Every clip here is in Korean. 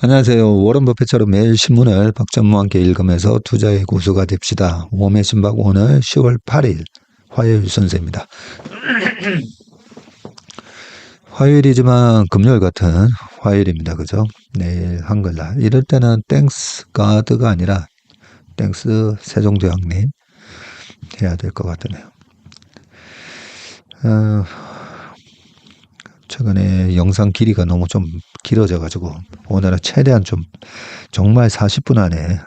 안녕하세요. 워런 버핏처럼 매일 신문을 박전무와 함께 읽으면서 투자의 고수가 됩시다. 웜의 신박 오늘 10월 8일 화요일 순서입니다. 화요일이지만 금요일 같은 화요일입니다. 그죠? 내일 한글날. 이럴 때는 땡스 가드가 아니라 땡스 세종대왕님 해야 될 것 같으네요. 최근에 영상 길이가 너무 좀 길어져가지고 오늘은 최대한 좀 정말 40분 안에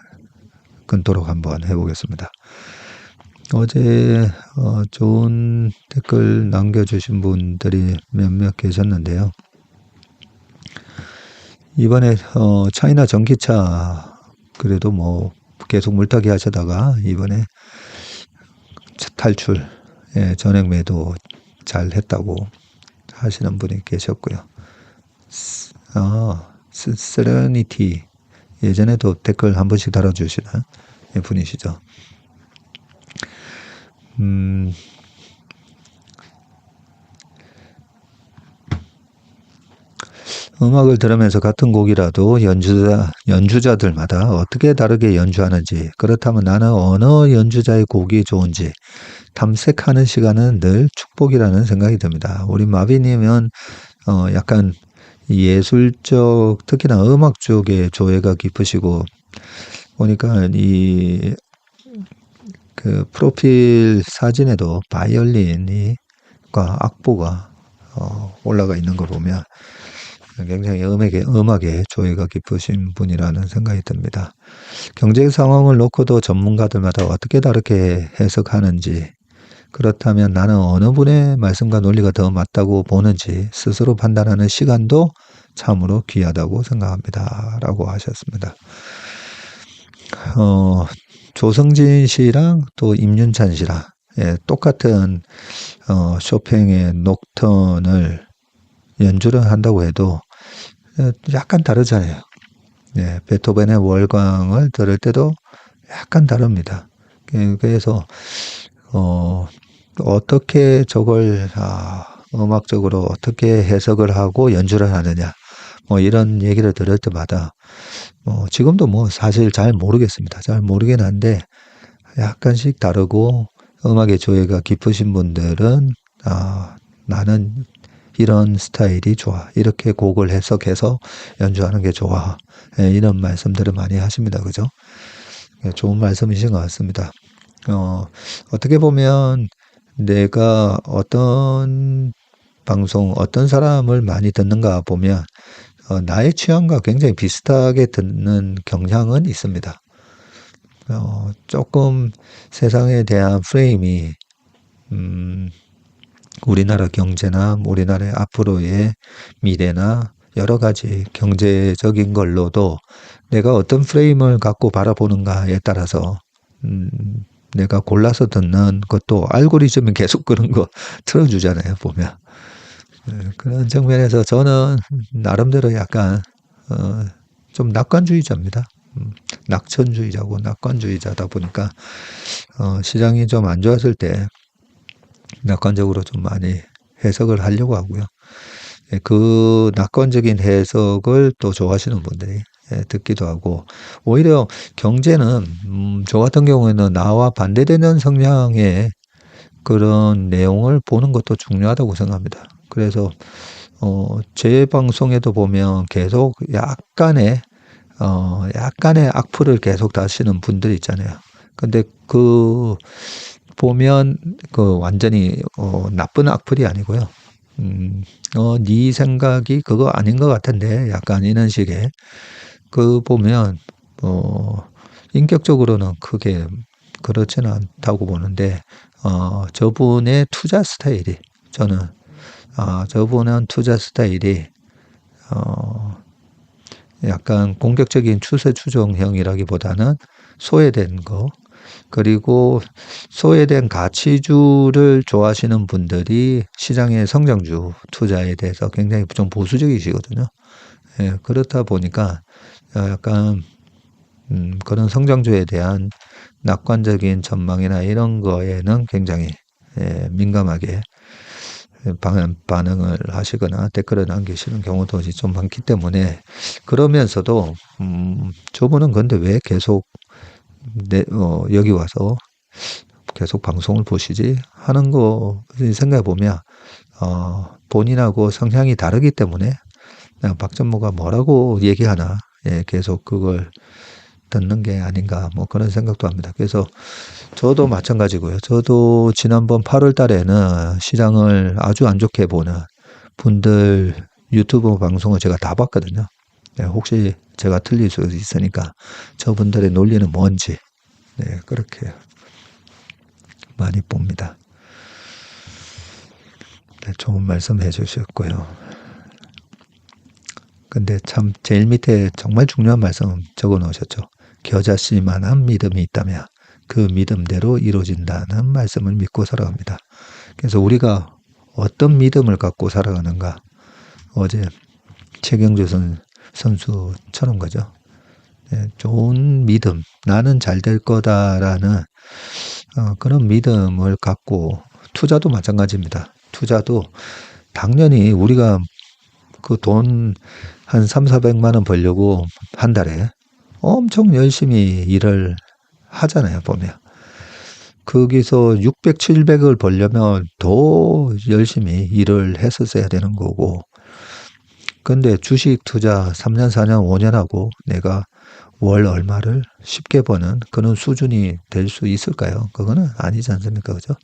끊도록 한번 해보겠습니다. 어제 좋은 댓글 남겨주신 분들이 몇몇 계셨는데요. 이번에 차이나 전기차 그래도 뭐 계속 물타기 하시다가 이번에 탈출 전액 매도 잘 했다고 하시는 분이 계셨고요. 세레니티 예전에도 댓글 한 번씩 달아주시는 분이시죠. 음악을 들으면서 같은 곡이라도 연주자들마다 어떻게 다르게 연주하는지, 그렇다면 나는 어느 연주자의 곡이 좋은지 탐색하는 시간은 늘 축복이라는 생각이 듭니다. 우리 마비님은 약간 예술적, 특히나 음악 쪽에 조예가 깊으시고, 보니까 그 프로필 사진에도 바이올린과 악보가 올라가 있는 거 보면 굉장히 음악에 조예가 깊으신 분이라는 생각이 듭니다. 경제 상황을 놓고도 전문가들마다 어떻게 다르게 해석하는지, 그렇다면 나는 어느 분의 말씀과 논리가 더 맞다고 보는지 스스로 판단하는 시간도 참으로 귀하다고 생각합니다. 라고 하셨습니다. 조성진 씨랑 또 임윤찬 씨랑 똑같은 쇼팽의 녹턴을 연주를 한다고 해도 약간 다르잖아요. 베토벤의 월광을 들을 때도 약간 다릅니다. 그래서 어떻게 저걸 음악적으로 어떻게 해석을 하고 연주를 하느냐, 뭐 이런 얘기를 들을 때마다 지금도 뭐 사실 잘 모르겠습니다. 잘 모르긴 한데 약간씩 다르고, 음악의 조예가 깊으신 분들은 나는 이런 스타일이 좋아, 이렇게 곡을 해석해서 연주하는 게 좋아, 이런 말씀들을 많이 하십니다. 그죠? 좋은 말씀이신 것 같습니다. 어떻게 보면 내가 어떤 방송, 어떤 사람을 많이 듣는가 보면 나의 취향과 굉장히 비슷하게 듣는 경향은 있습니다. 조금 세상에 대한 프레임이 우리나라 경제나 우리나라의 앞으로의 미래나 여러 가지 경제적인 걸로도 내가 어떤 프레임을 갖고 바라보는가에 따라서 내가 골라서 듣는 것도 알고리즘이 계속 그런 거 틀어주잖아요, 보면. 그런 측면에서 저는 나름대로 약간 좀 낙관주의자입니다. 낙천주의자고 낙관주의자다 보니까 시장이 좀 안 좋았을 때 낙관적으로 좀 많이 해석을 하려고 하고요. 그 낙관적인 해석을 또 좋아하시는 분들이 듣기도 하고, 오히려 경제는 저 같은 경우에는 나와 반대되는 성향의 그런 내용을 보는 것도 중요하다고 생각합니다. 그래서 제 방송에도 보면 계속 약간의 악플을 계속 다시는 분들 있잖아요. 근데 보면 완전히 나쁜 악플이 아니고요. 네 생각이 그거 아닌 것 같은데 약간 이런 식의, 보면 인격적으로는 크게 그렇지는 않다고 보는데 저분의 투자 스타일이, 저분은 투자 스타일이 약간 공격적인 추세 추종형이라기보다는 소외된 거, 그리고 소외된 가치주를 좋아하시는 분들이 시장의 성장주 투자에 대해서 굉장히 좀 보수적이시거든요. 그렇다 보니까 약간 그런 성장주에 대한 낙관적인 전망이나 이런 거에는 굉장히 민감하게 반응을 하시거나 댓글을 남기시는 경우도 좀 많기 때문에, 그러면서도 저분은 근데 왜 계속 여기 와서 계속 방송을 보시지 하는 거 생각해 보면, 본인하고 성향이 다르기 때문에 박전무가 뭐라고 얘기하나, 예, 계속 그걸 듣는 게 아닌가, 뭐 그런 생각도 합니다. 그래서 저도 마찬가지고요. 저도 지난번 8월 달에는 시장을 아주 안 좋게 보는 분들 유튜브 방송을 제가 다 봤거든요. 네, 혹시 제가 틀릴 수 있으니까 저분들의 논리는 뭔지, 네, 그렇게 많이 봅니다. 네, 좋은 말씀 해주셨고요. 근데 참 제일 밑에 정말 중요한 말씀 적어 놓으셨죠. 겨자씨만한 믿음이 있다면 그 믿음대로 이루어진다는 말씀을 믿고 살아갑니다. 그래서 우리가 어떤 믿음을 갖고 살아가는가, 어제 최경주 선수처럼 거죠. 네, 좋은 믿음, 나는 잘 될 거다라는 그런 믿음을 갖고, 투자도 마찬가지입니다. 투자도 당연히 우리가 그 돈 한 3, 400만 원 벌려고 한 달에 엄청 열심히 일을 하잖아요, 보면. 거기서 600, 700을 벌려면 더 열심히 일을 했었어야 되는 거고. 근데 주식 투자 3년, 4년, 5년 하고 내가 월 얼마를 쉽게 버는 그런 수준이 될 수 있을까요? 그거는 아니지 않습니까? 그죠?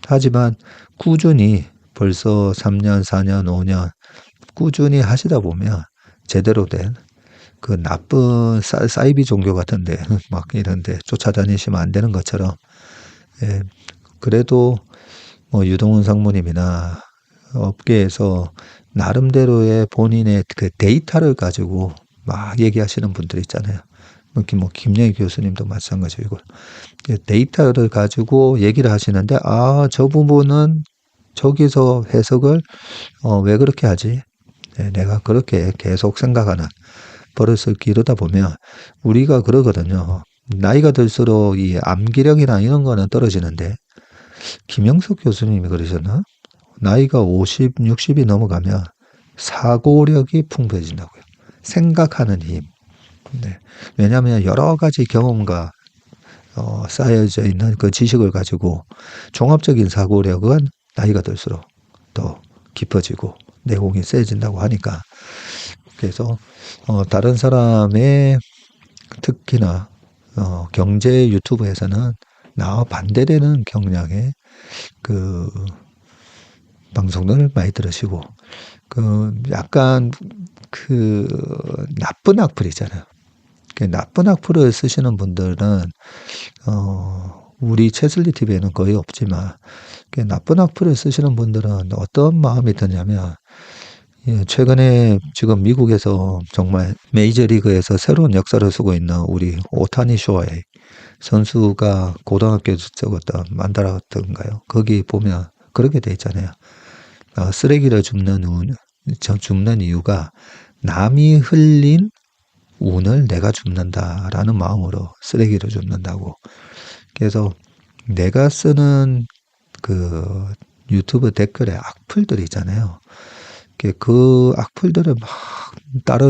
하지만 꾸준히 벌써 3년, 4년, 5년 꾸준히 하시다 보면 제대로 된 그 나쁜 사이비 종교 같은데 막 이런데 쫓아다니시면 안 되는 것처럼, 예, 그래도 뭐 유동훈 상무님이나 업계에서 나름대로의 본인의 그 데이터를 가지고 막 얘기하시는 분들 있잖아요. 뭐 김영희 교수님도 마찬가지고, 데이터를 가지고 얘기를 하시는데, 저 부분은 저기서 해석을 왜 그렇게 하지? 네, 내가 그렇게 계속 생각하는 버릇을 기르다 보면 우리가 그러거든요. 나이가 들수록 이 암기력이나 이런 거는 떨어지는데, 김영석 교수님이 그러셨나? 나이가 50, 60이 넘어가면 사고력이 풍부해진다고요. 생각하는 힘. 네. 왜냐하면 여러 가지 경험과 쌓여져 있는 그 지식을 가지고 종합적인 사고력은 나이가 들수록 더 깊어지고 내공이 세진다고 하니까, 그래서 다른 사람의 특히나 경제 유튜브에서는 나와 반대되는 경향의 그 방송을 많이 들으시고, 그 약간 그 나쁜 악플 있잖아요. 그 나쁜 악플을 쓰시는 분들은 우리 채슬리 TV에는 거의 없지만, 그 나쁜 악플을 쓰시는 분들은 어떤 마음이 드냐면, 예, 최근에 지금 미국에서 정말 메이저리그에서 새로운 역사를 쓰고 있는 우리 오타니 쇼헤이 선수가 고등학교 적었던 만다라던가요. 거기 보면 그렇게 돼 있잖아요. 쓰레기를 줍는 이유가 남이 흘린 운을 내가 줍는다라는 마음으로 쓰레기를 줍는다고. 그래서 내가 쓰는 그 유튜브 댓글에 악플들이 있잖아요. 그 악플들을 막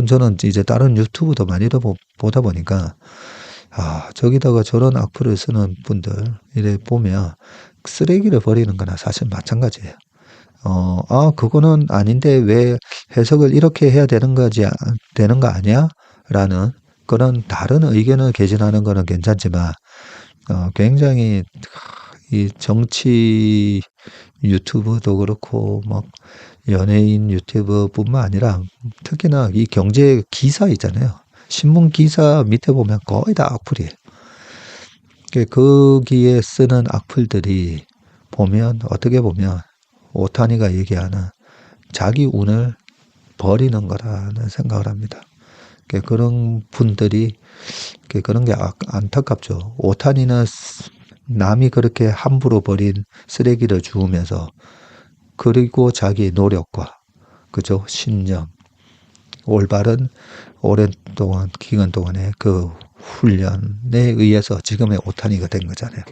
저는 이제 다른 유튜브도 많이 보다 보니까, 저기다가 저런 악플을 쓰는 분들 이래 보면 쓰레기를 버리는 거나 사실 마찬가지예요. 그거는 아닌데 왜 해석을 이렇게 해야 되는 거 아니야? 라는 그런 다른 의견을 개진하는 거는 괜찮지만, 굉장히 이 정치 유튜브도 그렇고 막 연예인 유튜브뿐만 아니라 특히나 이 경제 기사 있잖아요. 신문 기사 밑에 보면 거의 다 악플이에요. 거기에 쓰는 악플들이 보면 어떻게 보면 오타니가 얘기하는 자기 운을 버리는 거라는 생각을 합니다. 그런 분들이 그런 게 안타깝죠. 오타니는 남이 그렇게 함부로 버린 쓰레기를 주우면서, 그리고 자기 노력과 그죠, 신념, 올바른 오랜동안 기간 동안의 그 훈련에 의해서 지금의 오타니가 된 거잖아요.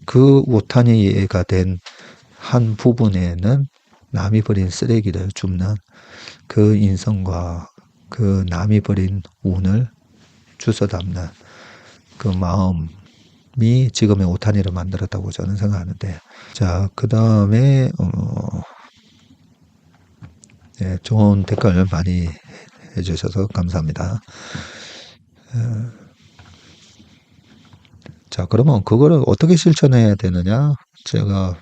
그 오타니가 된 한 부분에는 남이 버린 쓰레기를 줍는 그 인성과 그 남이 버린 운을 주워 담는 그 마음이 지금의 오타니를 만들었다고 저는 생각하는데, 자, 그 다음에 네, 좋은 댓글 많이 해주셔서 감사합니다. 자, 그러면 그거를 어떻게 실천해야 되느냐? 제가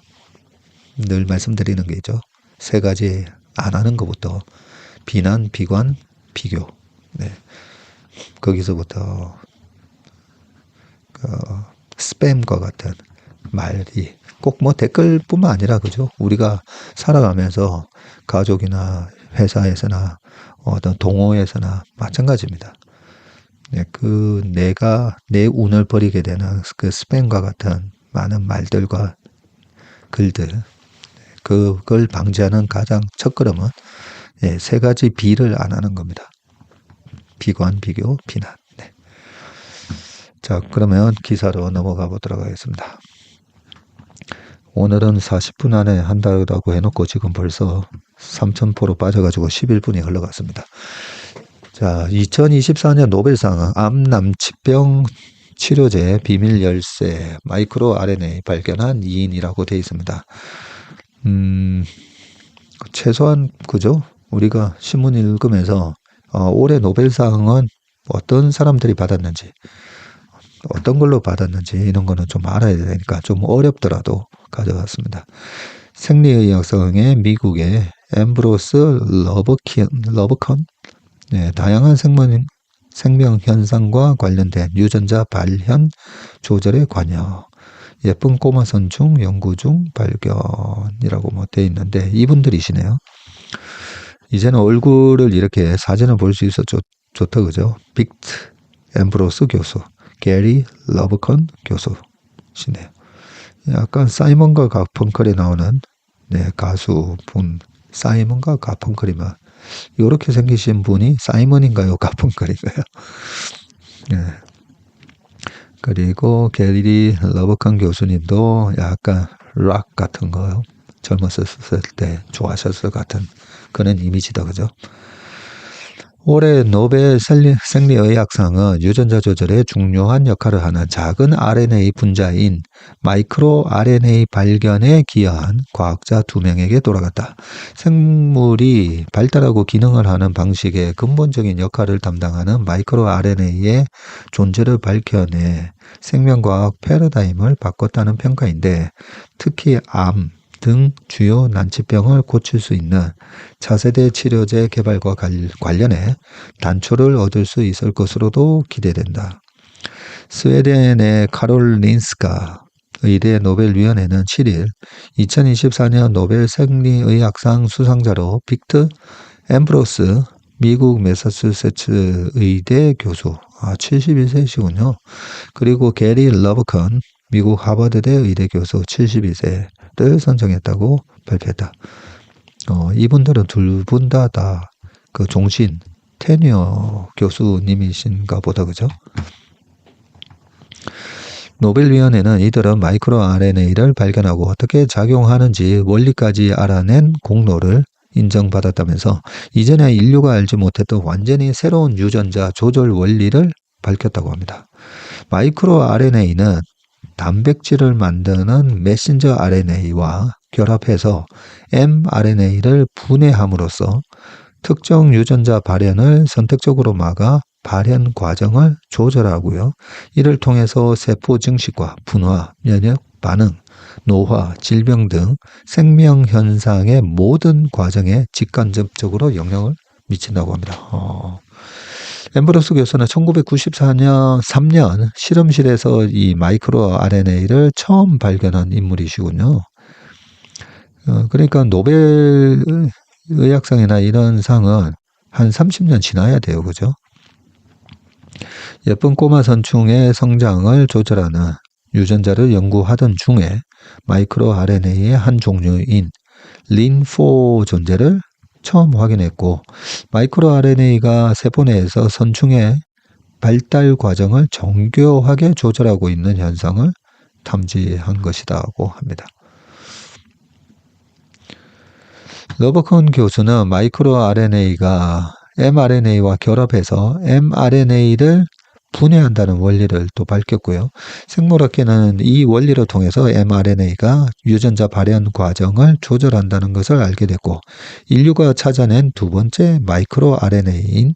늘 말씀드리는 게 있죠. 세 가지 안 하는 것부터 비난, 비관, 비교. 네. 거기서부터 스팸과 같은 말이 꼭 뭐 댓글뿐만 아니라 그죠? 우리가 살아가면서 가족이나 회사에서나 어떤 동호회에서나 마찬가지입니다. 네, 내가 내 운을 버리게 되는 그 스팸과 같은 많은 말들과 글들, 그걸 방지하는 가장 첫걸음은 세 가지 비를 안 하는 겁니다. 비관, 비교, 비난. 네. 자, 그러면 기사로 넘어가 보도록 하겠습니다. 오늘은 40분 안에 한다고 해놓고 지금 벌써 3,000포로 빠져가지고 11분이 흘러갔습니다. 자, 2024년 노벨상 암남치병 치료제 비밀 열쇠 마이크로 RNA 발견한 2인이라고 되어 있습니다. 최소한 그죠? 우리가 신문 읽으면서 올해 노벨상은 어떤 사람들이 받았는지, 어떤 걸로 받았는지 이런 거는 좀 알아야 되니까 좀 어렵더라도 가져왔습니다. 생리의학상의 미국의 앰브로스 러버컨, 네, 다양한 생명 현상과 관련된 유전자 발현 조절에 관여, 예쁜 꼬마 선충 연구 중 발견이라고 뭐 돼 있는데 이분들이시네요. 이제는 얼굴을 이렇게 사진을 볼 수 있어 좋다 그죠? 빅트 앰브로스 교수, 게리 러버컨 교수시네요. 약간 사이먼과 가펑클이 나오는 가수분 사이먼과 가펑클이면 이렇게 생기신 분이 사이먼인가요? 가펑클인가요? 네. 그리고 게리 러버컨 교수님도 약간 락 같은 거요. 젊었을 때 좋아하셨을 것 같은 그런 이미지다 그죠? 올해 노벨 생리의학상은 유전자 조절에 중요한 역할을 하는 작은 RNA 분자인 마이크로 RNA 발견에 기여한 과학자 2명에게 돌아갔다. 생물이 발달하고 기능을 하는 방식의 근본적인 역할을 담당하는 마이크로 RNA의 존재를 밝혀내 생명과학 패러다임을 바꿨다는 평가인데, 특히 암 등 주요 난치병을 고칠 수 있는 차세대 치료제 개발과 관련해 단초를 얻을 수 있을 것으로도 기대된다. 스웨덴의 카롤린스카 의대 노벨위원회는 7일 2024년 노벨 생리의학상 수상자로 빅트 앰브로스 미국 매사추세츠 의대 교수, 71세시군요. 그리고 게리 러버컨 미국 하버드대 의대 교수 72세를 선정했다고 발표했다. 이분들은 둘 분 다 그 종신 테니어 교수님이신가 보다 그죠? 노벨위원회는 이들은 마이크로 RNA를 발견하고 어떻게 작용하는지 원리까지 알아낸 공로를 인정받았다면서 이전에 인류가 알지 못했던 완전히 새로운 유전자 조절 원리를 밝혔다고 합니다. 마이크로 RNA는 단백질을 만드는 메신저 RNA와 결합해서 mRNA를 분해함으로써 특정 유전자 발현을 선택적으로 막아 발현 과정을 조절하고요. 이를 통해서 세포 증식과 분화, 면역 반응, 노화, 질병 등 생명 현상의 모든 과정에 직간접적으로 영향을 미친다고 합니다. 앰브로스 교수는 3년 실험실에서 이 마이크로 RNA를 처음 발견한 인물이시군요. 그러니까 노벨 의학상이나 이런 상은 한 30년 지나야 돼요. 그죠? 예쁜 꼬마 선충의 성장을 조절하는 유전자를 연구하던 중에 마이크로 RNA의 한 종류인 린4 존재를 처음 확인했고, 마이크로 RNA가 세포 내에서 선충의 발달 과정을 정교하게 조절하고 있는 현상을 탐지한 것이라고 합니다. 러버컨 교수는 마이크로 RNA가 mRNA와 결합해서 mRNA를 분해한다는 원리를 또 밝혔고요. 생물학계는 이 원리를 통해서 mRNA가 유전자 발현 과정을 조절한다는 것을 알게 됐고, 인류가 찾아낸 두 번째 마이크로 RNA인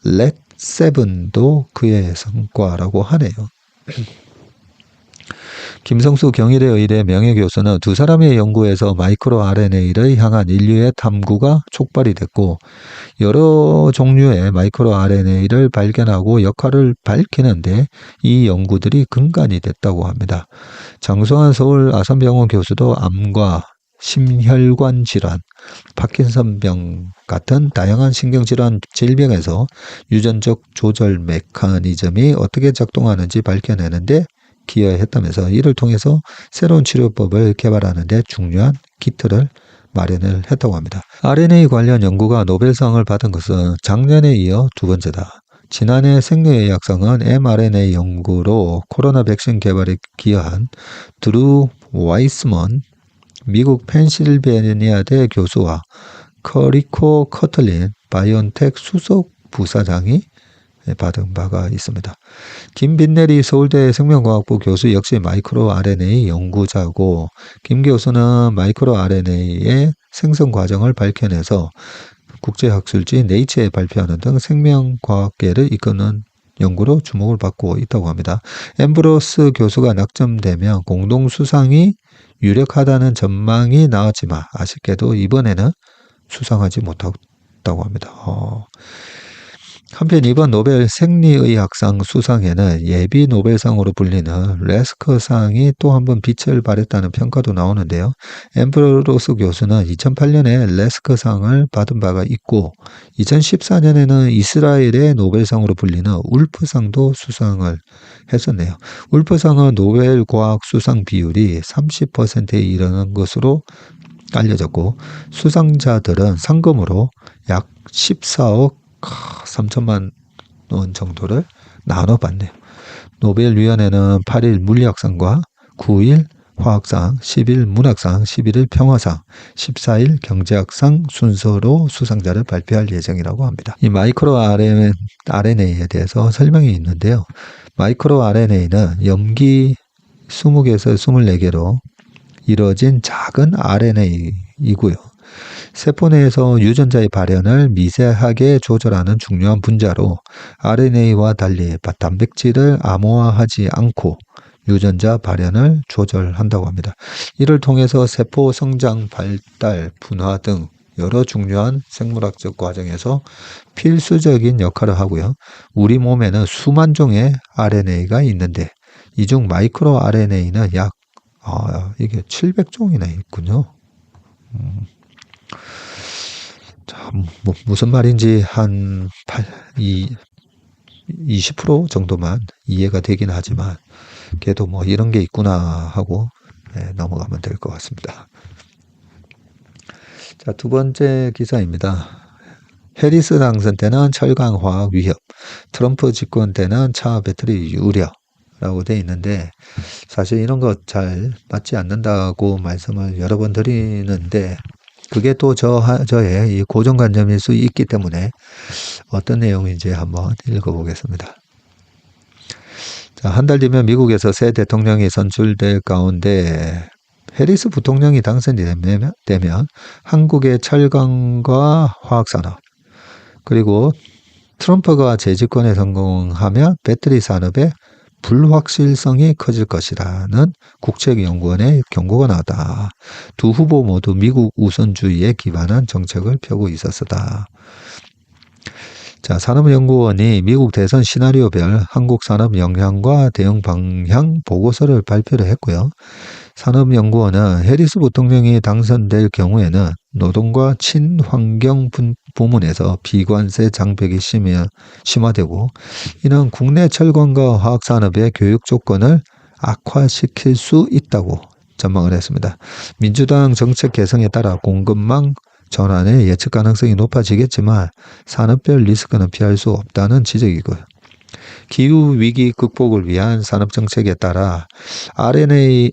렉7도 그의 성과라고 하네요. 김성수 경희대 의대 명예교수는 두 사람의 연구에서 마이크로 RNA를 향한 인류의 탐구가 촉발이 됐고, 여러 종류의 마이크로 RNA를 발견하고 역할을 밝히는데 이 연구들이 근간이 됐다고 합니다. 장수환 서울 아산병원 교수도 암과 심혈관 질환, 파킨슨병 같은 다양한 신경질환 질병에서 유전적 조절 메커니즘이 어떻게 작동하는지 밝혀내는데 기여했다면서 이를 통해서 새로운 치료법을 개발하는 데 중요한 기틀을 마련을 했다고 합니다. RNA 관련 연구가 노벨상을 받은 것은 작년에 이어 두 번째다. 지난해 생명의학상은 mRNA 연구로 코로나 백신 개발에 기여한 드루 와이스먼 미국 펜실베니아대 교수와 커리코 커틀린 바이온텍 수석 부사장이 받은 바가 있습니다. 김빈내리 서울대 생명과학부 교수 역시 마이크로 RNA 연구자고, 김 교수는 마이크로 RNA의 생성 과정을 밝혀내서 국제학술지 네이처에 발표하는 등 생명과학계를 이끄는 연구로 주목을 받고 있다고 합니다. 앰브로스 교수가 낙점되면 공동수상이 유력하다는 전망이 나왔지만 아쉽게도 이번에는 수상하지 못했다고 합니다. 한편 이번 노벨 생리의학상 수상에는 예비 노벨상으로 불리는 레스커상이 또 한 번 빛을 발했다는 평가도 나오는데요. 앰브로스 교수는 2008년에 레스커상을 받은 바가 있고 2014년에는 이스라엘의 노벨상으로 불리는 울프상도 수상을 했었네요. 울프상은 노벨 과학 수상 비율이 30%에 이르는 것으로 알려졌고, 수상자들은 상금으로 약 14억 3천만 원 정도를 나눠받네요. 노벨위원회는 8일 물리학상과 9일 화학상, 10일 문학상, 11일 평화상, 14일 경제학상 순서로 수상자를 발표할 예정이라고 합니다. 이 마이크로 RNA에 대해서 설명이 있는데요. 마이크로 RNA는 염기 20개에서 24개로 이루어진 작은 RNA이고요. 세포 내에서 유전자의 발현을 미세하게 조절하는 중요한 분자로 RNA와 달리 단백질을 암호화하지 않고 유전자 발현을 조절한다고 합니다. 이를 통해서 세포 성장, 발달, 분화 등 여러 중요한 생물학적 과정에서 필수적인 역할을 하고요. 우리 몸에는 수만 종의 RNA가 있는데 이 중 마이크로 RNA는 이게 700종이나 있군요. 자, 무슨 말인지 한 20% 정도만 이해가 되긴 하지만 걔도 이런 게 있구나 하고 넘어가면 될 것 같습니다. 자, 두 번째 기사입니다. 해리스 당선 때는 철강화학 위협, 트럼프 집권 때는 차 배터리 우려라고 돼 있는데, 사실 이런 거 잘 맞지 않는다고 말씀을 여러 번 드리는데 그게 또 저의 이 고정관념일 수 있기 때문에 어떤 내용인지 한번 읽어보겠습니다. 자, 한 달 뒤면 미국에서 새 대통령이 선출될 가운데 해리스 부통령이 당선이 되면 한국의 철강과 화학산업, 그리고 트럼프가 재집권에 성공하면 배터리 산업의 불확실성이 커질 것이라는 국책연구원의 경고가 나왔다. 두 후보 모두 미국 우선주의에 기반한 정책을 펴고 있었다. 자, 산업연구원이 미국 대선 시나리오별 한국 산업 영향과 대응 방향 보고서를 발표를 했고요. 산업연구원은 해리스 부통령이 당선될 경우에는 노동과 친환경 부문에서 비관세 장벽이 심화되고 이는 국내 철강과 화학산업의 교육 조건을 악화시킬 수 있다고 전망을 했습니다. 민주당 정책 개성에 따라 공급망 전환의 예측 가능성이 높아지겠지만 산업별 리스크는 피할 수 없다는 지적이고요. 기후위기 극복을 위한 산업정책에 따라 IRA,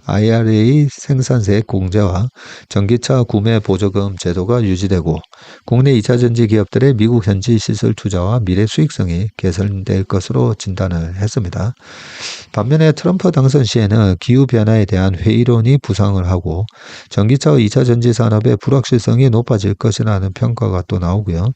IRA 생산세 공제와 전기차 구매 보조금 제도가 유지되고 국내 2차전지 기업들의 미국 현지 시설 투자와 미래 수익성이 개선될 것으로 진단을 했습니다. 반면에 트럼프 당선 시에는 기후변화에 대한 회의론이 부상을 하고 전기차와 2차전지 산업의 불확실성이 높아질 것이라는 평가가 또 나오고요.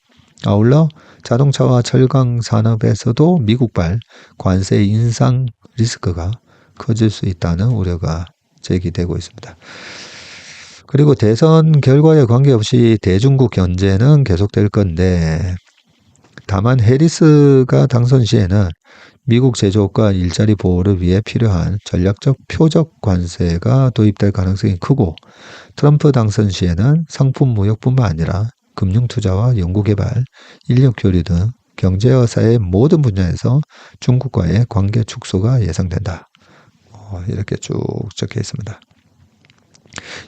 아울러 자동차와 철강 산업에서도 미국발 관세 인상 리스크가 커질 수 있다는 우려가 제기되고 있습니다. 그리고 대선 결과에 관계없이 대중국 견제는 계속될 건데 다만 해리스가 당선 시에는 미국 제조업과 일자리 보호를 위해 필요한 전략적 표적 관세가 도입될 가능성이 크고 트럼프 당선 시에는 상품 무역뿐만 아니라 금융투자와 연구개발, 인력교류 등 경제와 사회 모든 분야에서 중국과의 관계 축소가 예상된다. 이렇게 쭉 적혀 있습니다.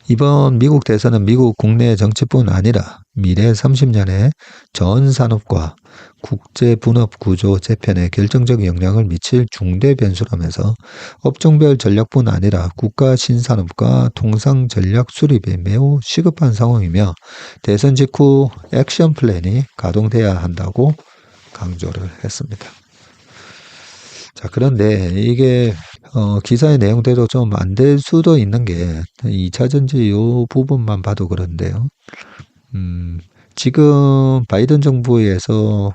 이번 미국 대선은 미국 국내 정치뿐 아니라 미래 30년의 전 산업과 국제 분업 구조 재편에 결정적 영향을 미칠 중대 변수라면서 업종별 전략뿐 아니라 국가 신산업과 통상 전략 수립이 매우 시급한 상황이며 대선 직후 액션 플랜이 가동돼야 한다고 강조를 했습니다. 자, 그런데 이게 기사의 내용대로 좀 안 될 수도 있는 게 2차전지 요 부분만 봐도 그런데요. 지금 바이든 정부에서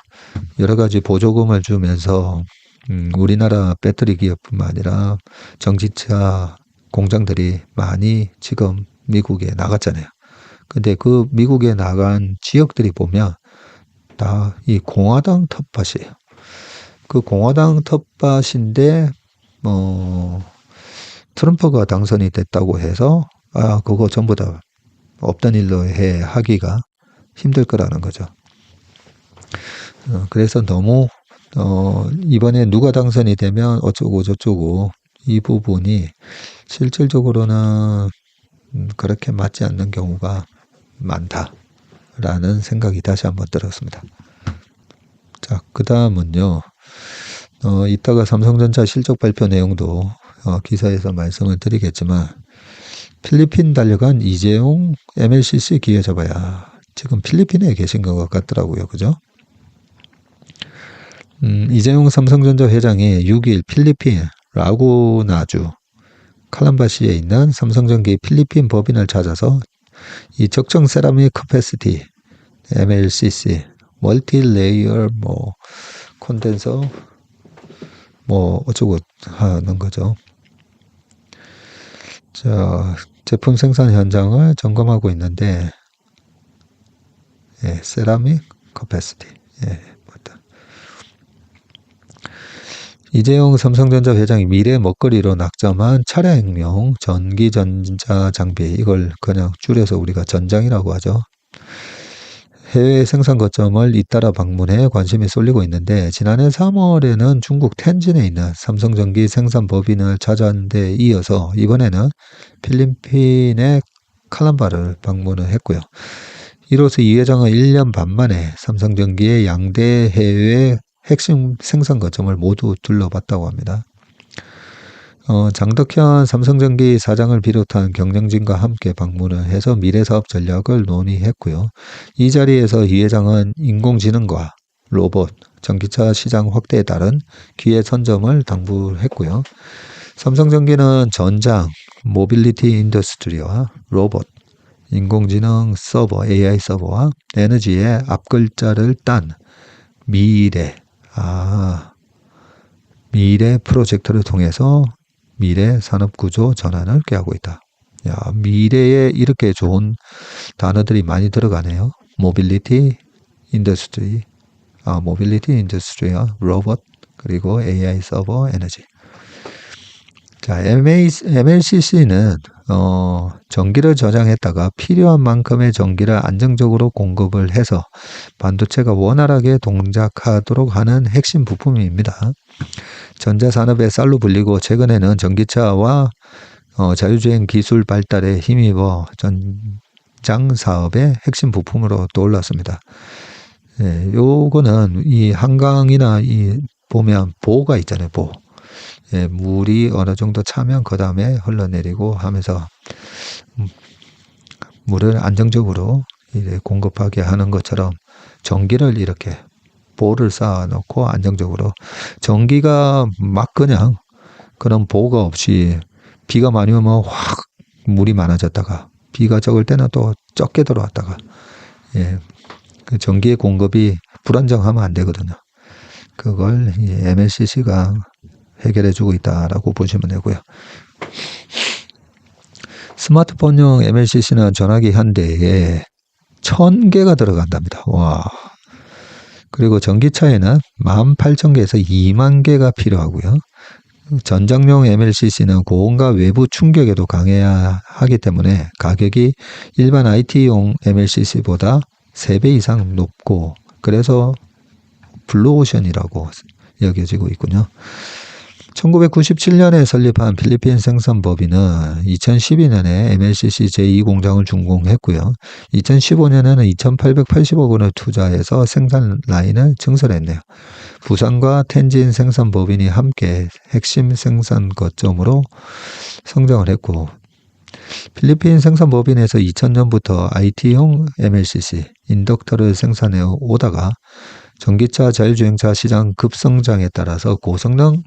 여러 가지 보조금을 주면서 우리나라 배터리 기업뿐만 아니라 전기차 공장들이 많이 지금 미국에 나갔잖아요. 근데 그 미국에 나간 지역들이 보면 다 이 공화당 텃밭이에요. 그 공화당 텃밭인데 트럼프가 당선이 됐다고 해서 그거 전부 다 없던 일로 하기가 힘들 거라는 거죠. 그래서 너무 이번에 누가 당선이 되면 어쩌고 저쩌고 이 부분이 실질적으로는 그렇게 맞지 않는 경우가 많다라는 생각이 다시 한번 들었습니다. 자, 그 다음은요. 이따가 삼성전자 실적 발표 내용도 기사에서 말씀을 드리겠지만 필리핀 달려간 이재용 MLCC 기획자봐야 지금 필리핀에 계신 것 같더라고요. 그죠? 이재용 삼성전자 회장이 6일 필리핀 라구나주 칼람바시에 있는 삼성전기 필리핀 법인을 찾아서 이 적정 세라믹 커패시티 MLCC 멀티레이어 콘덴서 어쩌고 하는 거죠. 자, 제품 생산 현장을 점검하고 있는데, 세라믹 커패시티. 맞다. 이재용 삼성전자 회장이 미래 먹거리로 낙점한 차량용 전기전자 장비, 이걸 그냥 줄여서 우리가 전장이라고 하죠. 해외 생산 거점을 잇따라 방문해 관심이 쏠리고 있는데 지난해 3월에는 중국 텐진에 있는 삼성전기 생산 법인을 찾아온 데 이어서 이번에는 필리핀의 칼람바를 방문을 했고요. 이로써 이 회장은 1년 반 만에 삼성전기의 양대 해외 핵심 생산 거점을 모두 둘러봤다고 합니다. 장덕현 삼성전기 사장을 비롯한 경영진과 함께 방문을 해서 미래사업 전략을 논의했고요. 이 자리에서 이 회장은 인공지능과 로봇, 전기차 시장 확대에 따른 기회 선점을 당부했고요. 삼성전기는 전장, 모빌리티 인더스트리와 로봇, 인공지능 서버, AI 서버와 에너지의 앞글자를 딴 미래 프로젝트를 통해서 미래 산업구조 전환을 qui하고 있다. 야, 미래에 이렇게 좋은 단어들이 많이 들어가네요. 모빌리티 인더스트리와 로봇, 그리고 AI 서버, 에너지. 자, MLCC는 전기를 저장했다가 필요한 만큼의 전기를 안정적으로 공급을 해서 반도체가 원활하게 동작하도록 하는 핵심 부품입니다. 전자산업의 쌀로 불리고 최근에는 전기차와 자율주행 기술 발달에 힘입어 전장 사업의 핵심 부품으로 떠올랐습니다. 요거는 이 한강이나 보면 보가 있잖아요. 예, 물이 어느 정도 차면 그 다음에 흘러내리고 하면서 물을 안정적으로 이제 공급하게 하는 것처럼 전기를 이렇게 볼을 쌓아 놓고 안정적으로 전기가 막 그냥 그런 보호가 없이 비가 많이 오면 확 물이 많아졌다가 비가 적을 때는 또 적게 들어왔다가 예, 그 전기의 공급이 불안정하면 안 되거든요. 그걸 MLCC가 해결해주고 있다라고 보시면 되고요. 스마트폰용 MLCC는 전화기 한 대에 1000개가 들어간답니다. 와. 그리고 전기차에는 18,000개에서 2만 개가 필요하고요. 전장용 MLCC는 고온과 외부 충격에도 강해야 하기 때문에 가격이 일반 IT용 MLCC보다 3배 이상 높고 그래서 블루오션이라고 여겨지고 있군요. 1997년에 설립한 필리핀 생산법인은 2012년에 MLCC 제2공장을 준공했고요. 2015년에는 2,880억 원을 투자해서 생산 라인을 증설했네요. 부산과 텐진 생산법인이 함께 핵심 생산 거점으로 성장을 했고 필리핀 생산법인에서 2000년부터 IT용 MLCC 인덕터를 생산해 오다가 전기차 자율주행차 시장 급성장에 따라서 고성능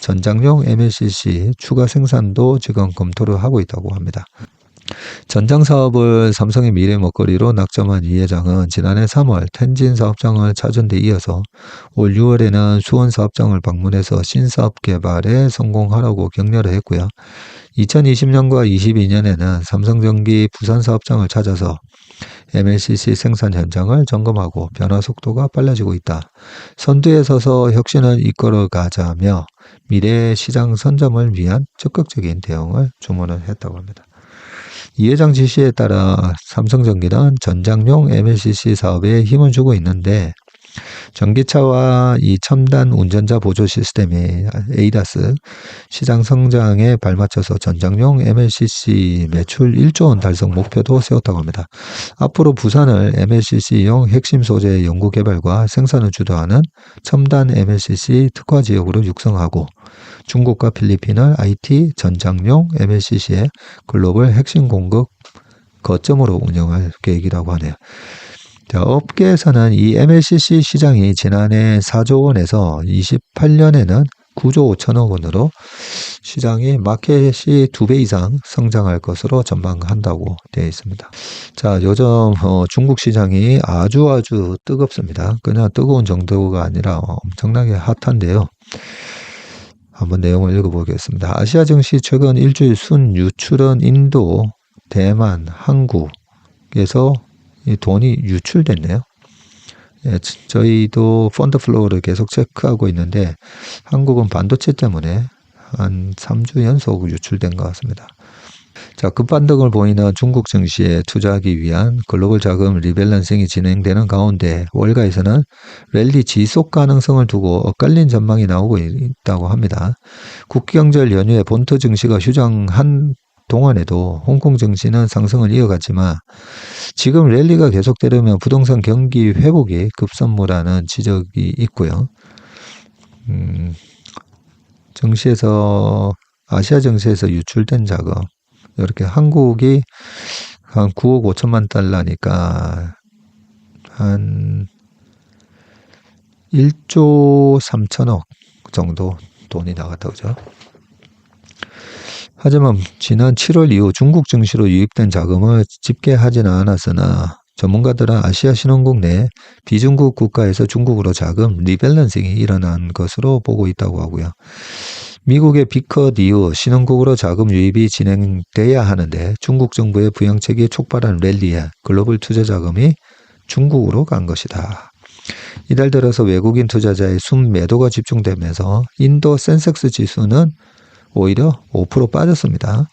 전장용 MLCC 추가 생산도 지금 검토를 하고 있다고 합니다. 전장 사업을 삼성의 미래 먹거리로 낙점한 이 회장은 지난해 3월 텐진 사업장을 찾은 데 이어서 올 6월에는 수원 사업장을 방문해서 신사업 개발에 성공하라고 격려를 했고요. 2020년과 22년에는 삼성전기 부산 사업장을 찾아서 MLCC 생산 현장을 점검하고 변화 속도가 빨라지고 있다. 선두에 서서 혁신을 이끌어 가자며 미래 시장 선점을 위한 적극적인 대응을 주문을 했다고 합니다. 이 회장 지시에 따라 삼성전기는 전장용 MLCC 사업에 힘을 주고 있는데 전기차와 이 첨단 운전자 보조 시스템이 ADAS 시장 성장에 발맞춰서 전장용 MLCC 매출 1조 원 달성 목표도 세웠다고 합니다. 앞으로 부산을 MLCC용 핵심 소재 연구 개발과 생산을 주도하는 첨단 MLCC 특화 지역으로 육성하고 중국과 필리핀을 IT 전장용 MLCC의 글로벌 핵심 공급 거점으로 운영할 계획이라고 하네요. 자, 업계에서는 이 MLCC 시장이 지난해 4조 원에서 28년에는 9조 5천억 원으로 시장이 마켓이 2배 이상 성장할 것으로 전망한다고 되어 있습니다. 자, 요즘 중국 시장이 아주 뜨겁습니다. 그냥 뜨거운 정도가 아니라 엄청나게 핫한데요. 한번 내용을 읽어보겠습니다. 아시아 증시 최근 일주일 순 유출은 인도, 대만, 한국에서 이 돈이 유출됐네요. 예, 저희도 펀드 플로우를 계속 체크하고 있는데 한국은 반도체 때문에 한 3주 연속 유출된 것 같습니다. 자, 급반등을 보이는 중국 증시에 투자하기 위한 글로벌 자금 리밸런싱이 진행되는 가운데 월가에서는 랠리 지속 가능성을 두고 엇갈린 전망이 나오고 있다고 합니다. 국경절 연휴에 본토 증시가 휴장한 동안에도 홍콩 증시는 상승을 이어갔지만 지금 랠리가 계속되려면 부동산 경기 회복이 급선무라는 지적이 있고요. 증시에서 아시아 증시에서 유출된 자금 이렇게 한국이 한 9억 5천만 달러니까 한 1조 3천억 정도 돈이 나갔다 그죠? 하지만 지난 7월 이후 중국 증시로 유입된 자금을 집계하지는 않았으나 전문가들은 아시아 신흥국 내 비중국 국가에서 중국으로 자금 리밸런싱이 일어난 것으로 보고 있다고 하고요. 미국의 빅컷 이후 신흥국으로 자금 유입이 진행돼야 하는데 중국 정부의 부양책이 촉발한 랠리에 글로벌 투자 자금이 중국으로 간 것이다. 이달 들어서 외국인 투자자의 순매도가 집중되면서 인도 센섹스 지수는 오히려 5% 빠졌습니다.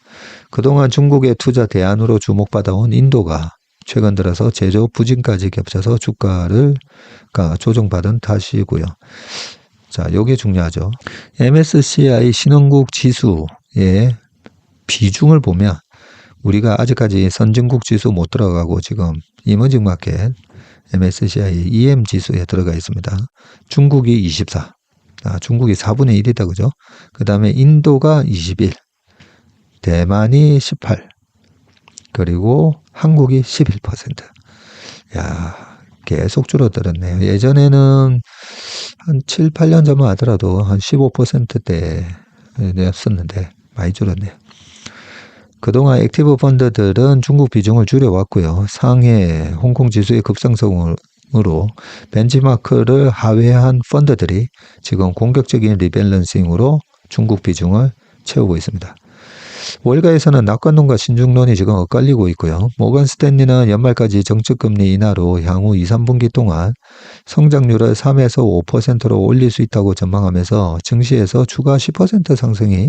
그동안 중국의 투자 대안으로 주목받아온 인도가 최근 들어서 제조 부진까지 겹쳐서 주가를 조정받은 탓이고요. 자, 요게 중요하죠. MSCI 신흥국 지수의 비중을 보면 우리가 아직까지 선진국 지수 못 들어가고 지금 이머징 마켓 MSCI EM 지수에 들어가 있습니다. 중국이 24, 중국이 4분의 1이다, 그죠? 그 다음에 인도가 21, 대만이 18, 그리고 한국이 11%. 야, 계속 줄어들었네요. 예전에는 한 7, 8년 전만 하더라도 한 15%대였었는데 많이 줄었네요. 그동안 액티브 펀드들은 중국 비중을 줄여왔고요. 상해, 홍콩 지수의 급상승으로 벤치마크를 하회한 펀드들이 지금 공격적인 리밸런싱으로 중국 비중을 채우고 있습니다. 월가에서는 낙관론과 신중론이 지금 엇갈리고 있고요. 모건 스탠리는 연말까지 정책금리 인하로 향후 2, 3분기 동안 성장률을 3에서 5%로 올릴 수 있다고 전망하면서 증시에서 추가 10% 상승이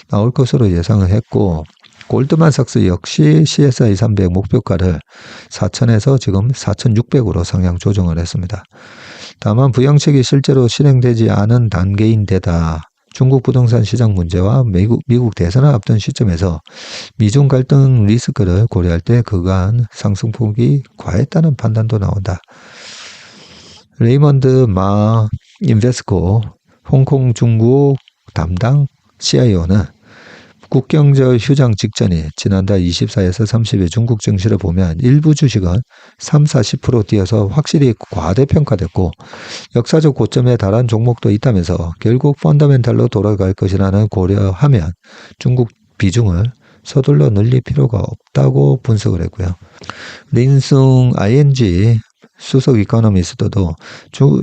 나올 것으로 예상을 했고, 골드만삭스 역시 CSI 300 목표가를 4,000에서 지금 4,600으로 상향 조정을 했습니다. 다만 부양책이 실제로 실행되지 않은 단계인데다 중국 부동산 시장 문제와 미국 대선을 앞둔 시점에서 미중 갈등 리스크를 고려할 때 그간 상승폭이 과했다는 판단도 나온다. 레이먼드 마 인베스코 홍콩 중국 담당 CIO는 국경절 휴장 직전인 지난달 24에서 30일 중국 증시를 보면 일부 주식은 3, 40% 뛰어서 확실히 과대평가됐고 역사적 고점에 달한 종목도 있다면서 결국 펀더멘탈로 돌아갈 것이라는 고려하면 중국 비중을 서둘러 늘릴 필요가 없다고 분석을 했고요. 린숭 ING 수석 이코노미스트도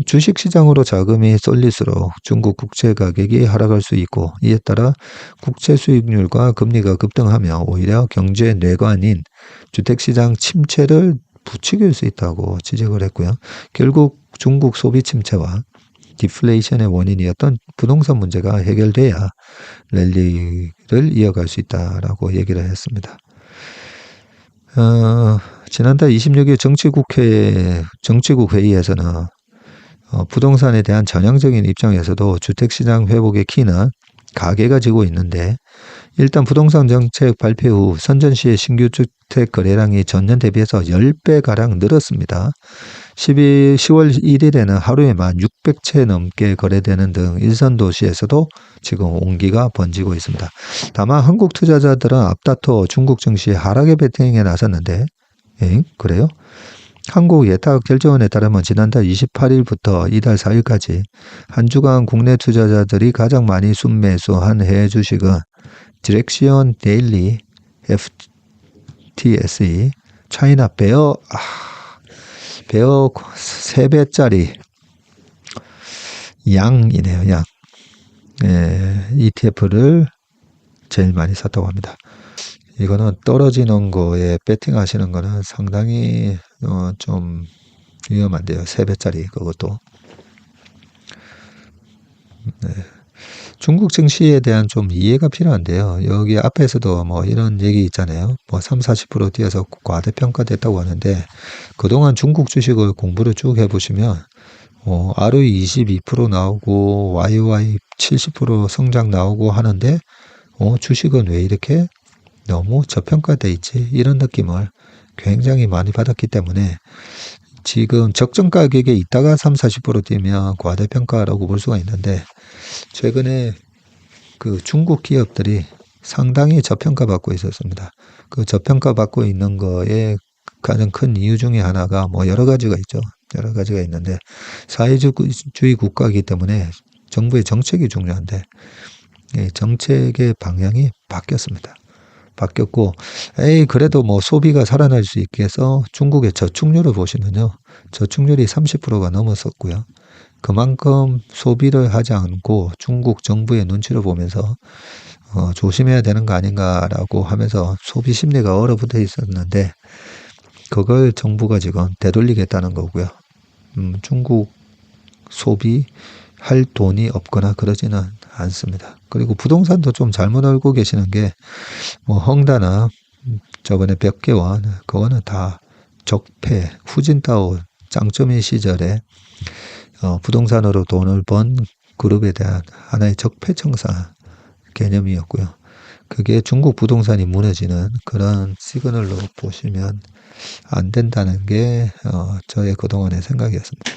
주식시장으로 자금이 쏠릴수록 중국 국채 가격이 하락할 수 있고 이에 따라 국채 수익률과 금리가 급등하며 오히려 경제 뇌관인 주택시장 침체를 부추길 수 있다고 지적을 했고요. 결국 중국 소비 침체와 디플레이션의 원인이었던 부동산 문제가 해결돼야 랠리를 이어갈 수 있다라고 얘기를 했습니다. 지난달 26일 정치국 회의에서는 부동산에 대한 전향적인 입장에서도 주택시장 회복의 키는 가계가 지고 있는데 일단 부동산 정책 발표 후 선전시의 신규 주택 거래량이 전년 대비해서 10배가량 늘었습니다. 10월 1일에는 하루에 1,600채 넘게 거래되는 등 일선 도시에서도 지금 온기가 번지고 있습니다. 다만 한국 투자자들은 앞다퉈 중국 증시 하락의 베팅에 나섰는데 그래요? 한국예탁결제원에 따르면 지난달 28일부터 이달 4일까지 한 주간 국내 투자자들이 가장 많이 순매수한 해외 주식은 디렉시온 데일리, FTSE, 차이나 베어 3배짜리 양이네요. 양. ETF를 제일 많이 샀다고 합니다. 이거는 떨어지는 거에 배팅하시는 거는 상당히 좀 위험한데요. 3배짜리 그것도. 네. 중국 증시에 대한 좀 이해가 필요한데요. 여기 앞에서도 뭐 이런 얘기 있잖아요. 뭐 3, 40% 뛰어서 과대평가됐다고 하는데 그동안 중국 주식을 공부를 쭉 해보시면 ROE 22% 나오고 YOY 70% 성장 나오고 하는데 주식은 왜 이렇게 너무 저평가돼 있지? 이런 느낌을 굉장히 많이 받았기 때문에 지금 적정 가격에 있다가 3, 40% 뛰면 과대평가라고 볼 수가 있는데 최근에 그 중국 기업들이 상당히 저평가받고 있었습니다. 그 저평가받고 있는 거에 가장 큰 이유 중에 하나가 뭐 여러 가지가 있죠. 여러 가지가 있는데 사회주의 국가이기 때문에 정부의 정책이 중요한데 정책의 방향이 바뀌었습니다. 바뀌었고 그래도 뭐 소비가 살아날 수 있게 해서 중국의 저축률을 보시면요. 저축률이 30%가 넘었었고요. 그만큼 소비를 하지 않고 중국 정부의 눈치를 보면서 조심해야 되는 거 아닌가라고 하면서 소비 심리가 얼어붙어 있었는데 그걸 정부가 지금 되돌리겠다는 거고요. 중국 소비할 돈이 없거나 그러지는 않습니다. 그리고 부동산도 좀 잘못 알고 계시는 게 뭐 헝다나 저번에 백개원 그거는 다 적폐 후진타오 짱쩌민 시절에 부동산으로 돈을 번 그룹에 대한 하나의 적폐청산 개념이었고요. 그게 중국 부동산이 무너지는 그런 시그널로 보시면 안 된다는 게 저의 그동안의 생각이었습니다.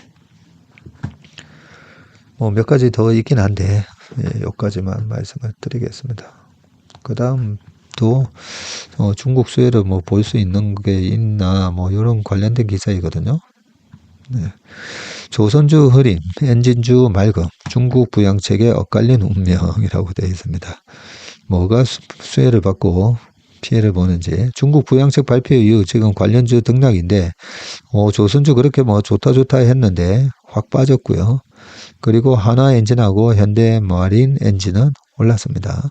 뭐 몇 가지 더 있긴 한데, 예, 여기까지만 말씀을 드리겠습니다. 그 다음 또, 중국 수혜를 뭐 볼 수 있는 게 있나, 뭐, 이런 관련된 기사이거든요. 네. 조선주 흐림, 엔진주 맑음, 중국 부양책에 엇갈린 운명이라고 되어 있습니다. 뭐가 수혜를 받고 피해를 보는지. 중국 부양책 발표 이후 지금 관련주 등락인데, 조선주 그렇게 뭐 좋다 했는데 확 빠졌고요. 그리고 한화 엔진하고 현대 마린 엔진은 올랐습니다.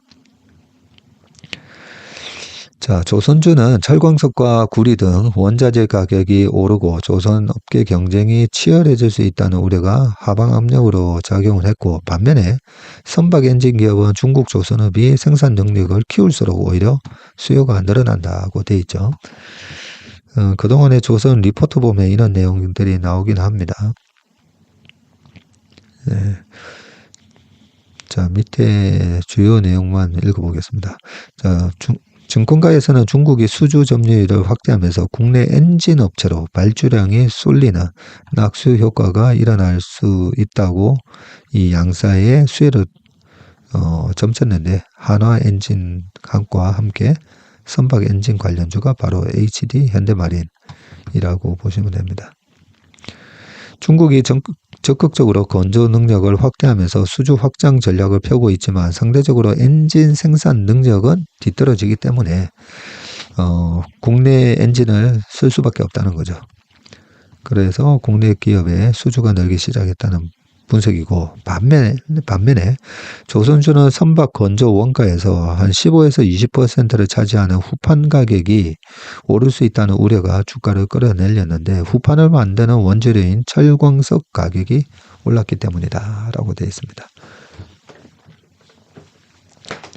자, 조선주는 철광석과 구리 등 원자재 가격이 오르고 조선 업계 경쟁이 치열해질 수 있다는 우려가 하방 압력으로 작용을 했고, 반면에 선박 엔진 기업은 중국 조선업이 생산 능력을 키울수록 오히려 수요가 늘어난다고 돼 있죠. 그동안의 조선 리포트 보면 이런 내용들이 나오긴 합니다. 네. 자, 밑에 주요 내용만 읽어보겠습니다. 자, 증권가에서는 중국이 수주 점유율을 확대하면서 국내 엔진 업체로 발주량이 쏠리는 낙수 효과가 일어날 수 있다고 이 양사의 수혜를 점쳤는데, 한화 엔진과 함께 선박 엔진 관련주가 바로 HD 현대마린이라고 보시면 됩니다. 중국이 적극적으로 건조 능력을 확대하면서 수주 확장 전략을 펴고 있지만 상대적으로 엔진 생산 능력은 뒤떨어지기 때문에 국내 엔진을 쓸 수밖에 없다는 거죠. 그래서 국내 기업의 수주가 늘기 시작했다는 분석이고, 반면에 조선주는 선박 건조 원가에서 한 15에서 20%를 차지하는 후판 가격이 오를 수 있다는 우려가 주가를 끌어내렸는데, 후판을 만드는 원재료인 철광석 가격이 올랐기 때문이다 라고 되어 있습니다.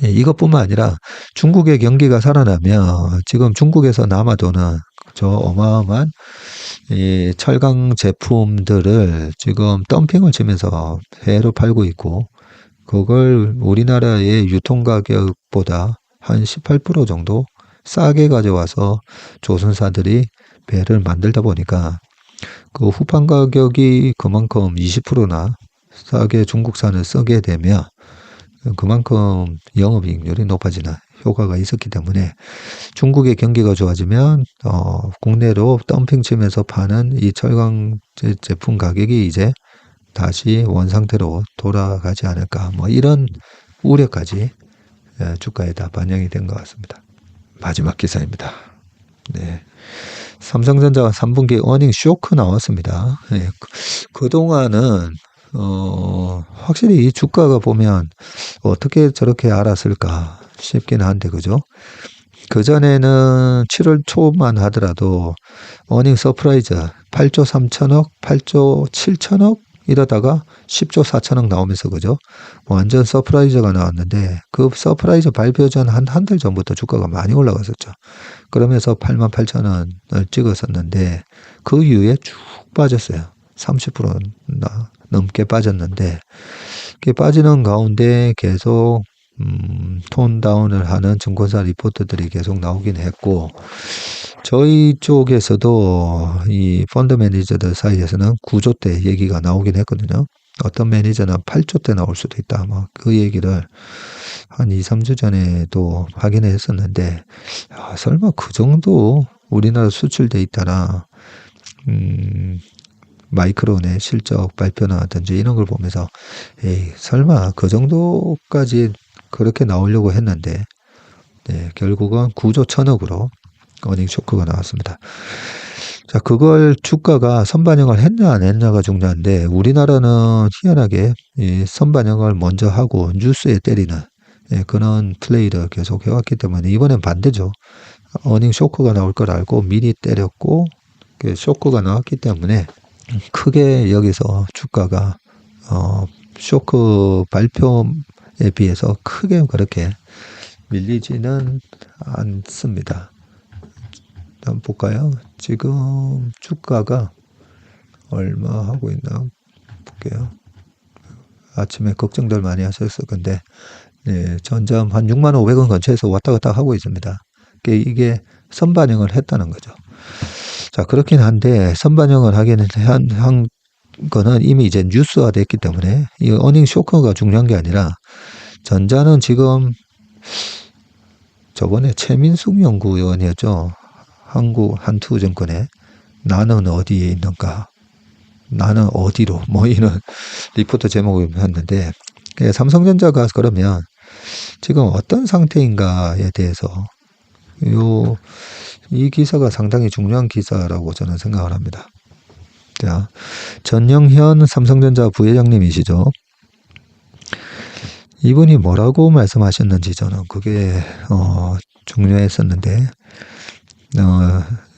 예, 이것뿐만 아니라 중국의 경기가 살아나면 지금 중국에서 남아도는 저 어마어마한 이 철강 제품들을 지금 덤핑을 치면서 해외로 팔고 있고, 그걸 우리나라의 유통가격보다 한 18% 정도 싸게 가져와서 조선사들이 배를 만들다 보니까 그 후판 가격이 그만큼 20%나 싸게 중국산을 쓰게 되면 그만큼 영업이익률이 높아지는 효과가 있었기 때문에, 중국의 경기가 좋아지면 국내로 덤핑 치면서 파는 이 철강 제품 가격이 이제 다시 원상태로 돌아가지 않을까, 뭐 이런 우려까지 주가에 다 반영이 된 것 같습니다. 마지막 기사입니다. 네. 삼성전자 3분기 어닝 쇼크 나왔습니다. 네. 그동안은 확실히 이 주가가 보면 어떻게 저렇게 알았을까 싶긴 한데, 그죠? 그전에는 7월 초만 하더라도 어닝 서프라이즈 8조 3천억, 8조 7천억 이러다가 10조 4천억 나오면서, 그죠? 완전 서프라이즈가 나왔는데, 그 서프라이즈 발표 전 한 달 전부터 주가가 많이 올라갔었죠. 그러면서 8만 8천 원을 찍었었는데, 그 이후에 쭉 빠졌어요. 30%나 넘게 빠졌는데, 이렇게 빠지는 가운데 계속 톤 다운을 하는 증권사 리포트들이 계속 나오긴 했고, 저희 쪽에서도 이 펀드 매니저들 사이에서는 9조대 얘기가 나오긴 했거든요. 어떤 매니저는 8조대 나올 수도 있다, 뭐 그 얘기를 한 2, 3주 전에도 확인을 했었는데, 설마 그 정도 우리나라 수출 데이터나 마이크론의 실적 발표나든지 이런 걸 보면서, 에이, 설마 그 정도까지 그렇게 나오려고 했는데, 네, 결국은 9조 1천억으로 어닝 쇼크가 나왔습니다. 자, 그걸 주가가 선반영을 했냐 안 했냐가 중요한데, 우리나라는 희한하게 이 선반영을 먼저 하고 뉴스에 때리는 그런 플레이를 계속 해왔기 때문에, 이번엔 반대죠. 어닝 쇼크가 나올 걸 알고 미리 때렸고, 쇼크가 나왔기 때문에 크게 여기서 주가가 쇼크 발표에 비해서 크게 그렇게 밀리지는 않습니다. 한번 볼까요? 지금 주가가 얼마 하고 있나 볼게요. 아침에 걱정들 많이 하셨을 건데, 네, 전점 한 6만 500원 근처에서 왔다 갔다 하고 있습니다. 이게 선반영을 했다는 거죠. 자, 그렇긴 한데 선반영을 하기는 거는 이미 이제 뉴스화 됐기 때문에 이 어닝 쇼크가 중요한 게 아니라 전자는 지금 저번에 최민숙 연구위원이었죠. 한투증권에 나는 어디에 있는가? 나는 어디로? 뭐 이런 리포트 제목이었는데 삼성전자가 그러면 지금 어떤 상태인가에 대해서 이 기사가 상당히 중요한 기사라고 저는 생각을 합니다. 자, 전영현 삼성전자 부회장님이시죠. 이분이 뭐라고 말씀하셨는지 저는 그게 중요했었는데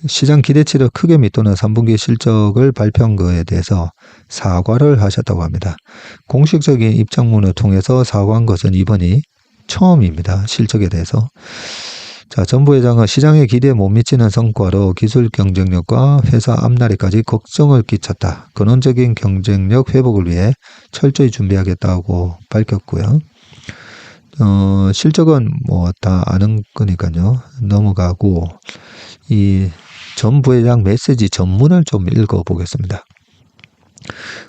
시장 기대치를 크게 밑도는 3분기 실적을 발표한 거에 대해서 사과를 하셨다고 합니다. 공식적인 입장문을 통해서 사과한 것은 이번이 처음입니다. 실적에 대해서. 자, 전 부회장은 시장의 기대에 못 미치는 성과로 기술 경쟁력과 회사 앞날에까지 걱정을 끼쳤다. 근원적인 경쟁력 회복을 위해 철저히 준비하겠다고 밝혔고요. 실적은 뭐 다 아는 거니까요. 넘어가고 이 전 부회장 메시지 전문을 좀 읽어보겠습니다.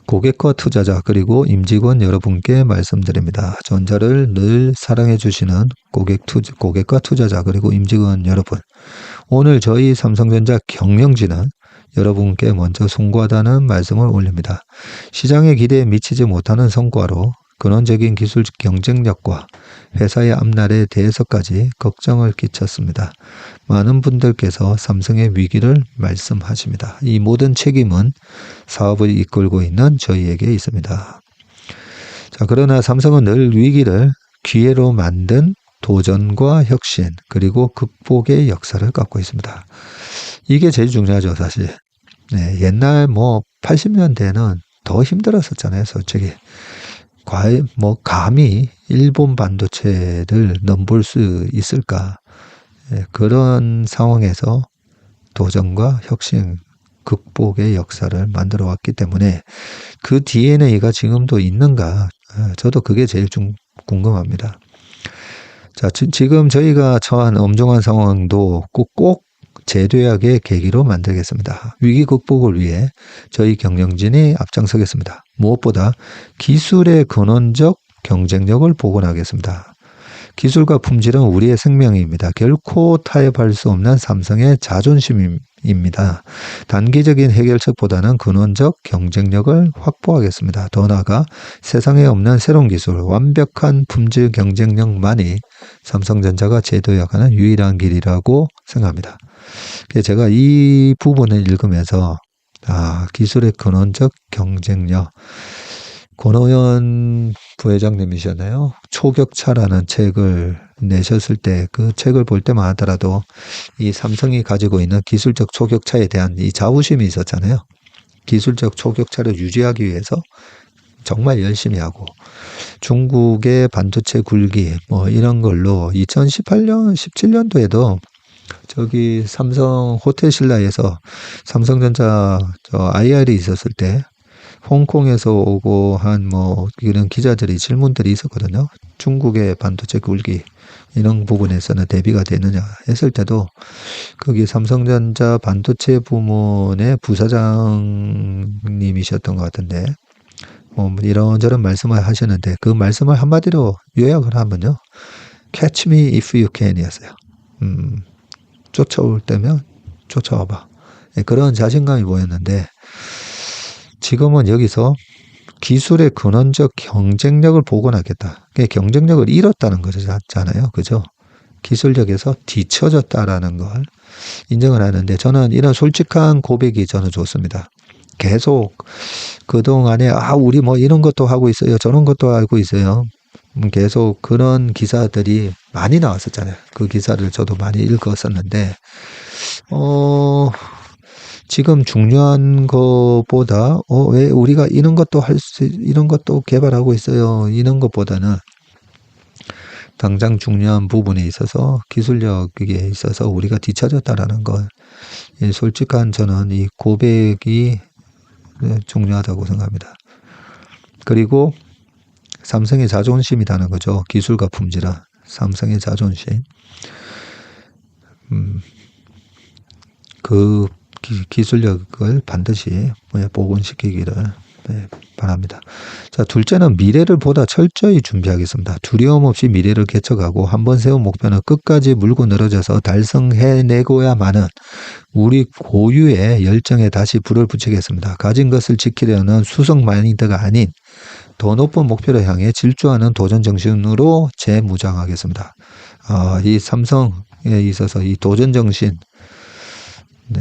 고객과 투자자 그리고 임직원 여러분께 말씀드립니다. 전자를 늘 사랑해 주시는 고객과 투자자 그리고 임직원 여러분. 오늘 저희 삼성전자 경영진은 여러분께 먼저 송구하다는 말씀을 올립니다. 시장의 기대에 미치지 못하는 성과로 근원적인 기술 경쟁력과 회사의 앞날에 대해서까지 걱정을 끼쳤습니다. 많은 분들께서 삼성의 위기를 말씀하십니다. 이 모든 책임은 사업을 이끌고 있는 저희에게 있습니다. 자, 그러나 삼성은 늘 위기를 기회로 만든 도전과 혁신 그리고 극복의 역사를 갖고 있습니다. 이게 제일 중요하죠, 사실. 네, 옛날 80년대는 더 힘들었었잖아요, 솔직히. 감히 일본 반도체를 넘볼 수 있을까? 그런 상황에서 도전과 혁신, 극복의 역사를 만들어 왔기 때문에 그 DNA가 지금도 있는가? 저도 그게 제일 궁금합니다. 자, 지금 저희가 처한 엄중한 상황도 꼭 재도약의 계기로 만들겠습니다. 위기 극복을 위해 저희 경영진이 앞장서겠습니다. 무엇보다 기술의 근원적 경쟁력을 복원하겠습니다. 기술과 품질은 우리의 생명입니다. 결코 타협할 수 없는 삼성의 자존심입니다. 단기적인 해결책보다는 근원적 경쟁력을 확보하겠습니다. 더 나아가 세상에 없는 새로운 기술, 완벽한 품질 경쟁력만이 삼성전자가 재도약하는 유일한 길이라고 생각합니다. 제가 이 부분을 읽으면서 기술의 근원적 경쟁력, 권오현 부회장님이셨나요? 초격차라는 책을 내셨을 때 그 책을 볼 때만 하더라도 이 삼성이 가지고 있는 기술적 초격차에 대한 이 자부심이 있었잖아요. 기술적 초격차를 유지하기 위해서 정말 열심히 하고 중국의 반도체 굴기 이런 걸로 2018년, 17년도에도 저기 삼성 호텔 신라에서 삼성전자 IR이 있었을 때 홍콩에서 오고 한 이런 기자들이 질문들이 있었거든요. 중국의 반도체 굴기 이런 부분에서는 대비가 되느냐 했을 때도 거기 삼성전자 반도체 부문의 부사장님이셨던 것 같은데 이런저런 말씀을 하셨는데 그 말씀을 한마디로 요약을 하면요. Catch me if you can 이었어요. 쫓아올 때면 쫓아와봐. 그런 자신감이 보였는데 지금은 여기서 기술의 근원적 경쟁력을 복원하겠다. 경쟁력을 잃었다는 거잖아요. 그죠? 기술력에서 뒤처졌다라는 걸 인정을 하는데 저는 이런 솔직한 고백이 저는 좋습니다. 계속 그동안에 우리 이런 것도 하고 있어요. 저런 것도 알고 있어요. 계속 그런 기사들이 많이 나왔었잖아요. 그 기사를 저도 많이 읽었었는데 지금 중요한 것보다 왜 우리가 이런 것도 이런 것도 개발하고 있어요. 이런 것보다는 당장 중요한 부분에 있어서 기술력에 있어서 우리가 뒤처졌다라는 것. 솔직한 저는 이 고백이 중요하다고 생각합니다. 그리고 삼성의 자존심이라는 거죠. 기술과 품질은 삼성의 자존심. 그 기술력을 반드시 복원시키기를 네, 바랍니다. 자, 둘째는 미래를 보다 철저히 준비하겠습니다. 두려움 없이 미래를 개척하고 한번 세운 목표는 끝까지 물고 늘어져서 달성해내고야만은 우리 고유의 열정에 다시 불을 붙이겠습니다. 가진 것을 지키려는 수성 마인드가 아닌 더 높은 목표를 향해 질주하는 도전 정신으로 재무장하겠습니다. 이 삼성에 있어서 이 도전 정신, 네.